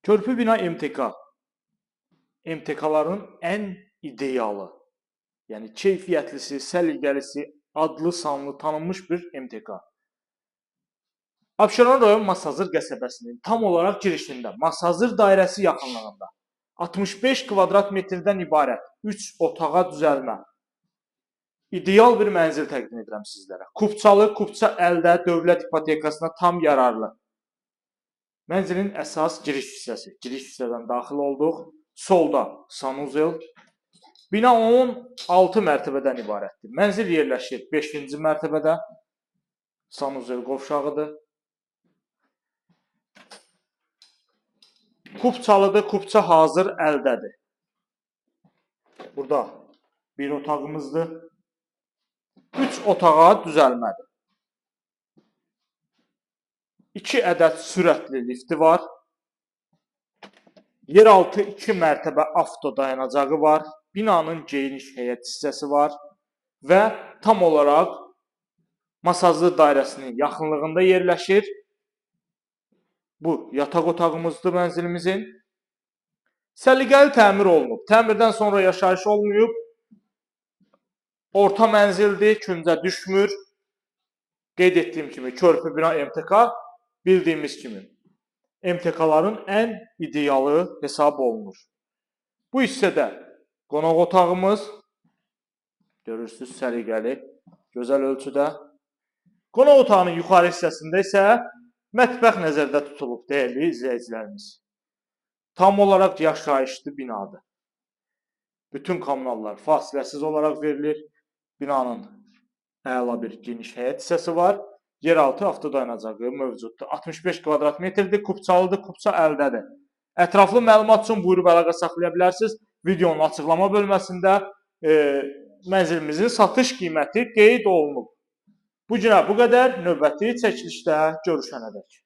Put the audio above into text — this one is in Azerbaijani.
Körpü bina MTK. MTK'ların ən idealı, yəni keyfiyyətlisi, səliqəlisi, adlı sanlı tanınmış bir MTK. Abşeron rayon Masazır qəsəbəsinin tam olaraq girişində, Masazır dairəsi yaxınlığında 65 kvadrat metrdən ibarət 3 otağa düzəlmə ideal bir mənzil təqdim edirəm sizlərə. Kupçalı, kupça əldə dövlət ipotekasına tam yararlı. Mənzilin əsas giriş hissəsi. Giriş hissədən daxil olduq. Solda sanuzel. Bina 16 mərtəbədən ibarətdir. Mənzil yerləşir 5-ci mərtəbədə. Sanuzel qovşağıdır. Kupçalıdır. Kupça hazır əldədir. Burada bir otağımızdır. 3 otağa düzəlmədir. 2 ədəd sürətli lifti var. Yeraltı 2 mərtəbə avto dayanacağı var. Binanın geniş həyət hissəsi var və tam olaraq Masazır dairəsinin yaxınlığında yerləşir. Bu yataq otağımızdır mənzilimizin. Səliqəli təmir olunub. Təmirdən sonra yaşayış olmayıb. Orta mənzildir, küncə düşmür. Qeyd etdiyim kimi körpü bina MTK bildiyimiz kimi MTK-ların ən idealı hesab olunur. Bu hissədə qonaq otağımız görürsünüz səliqəli, gözəl ölçüdə. Qonaq otağının yuxarı hissəsində isə mətbəx nəzərdə tutulub dəyərli izləyicilərimiz. Tam olaraq yaşayışlı binadır. Bütün kommunallar fasiləsiz olaraq verilir. Binanın əla bir geniş həyət hissəsi var. Yeraltı avto dayanacağı mövcuddur. 65 kvadrat metrdir, kupçalıdır, kupça əldədir. Ətraflı məlumat üçün buyurub əlaqə saxlaya bilərsiniz. Videonun açıqlama bölməsində mənzilimizin satış qiyməti qeyd olunub. Bu günə bu qədər. Növbəti çəkilişdə görüşənədək.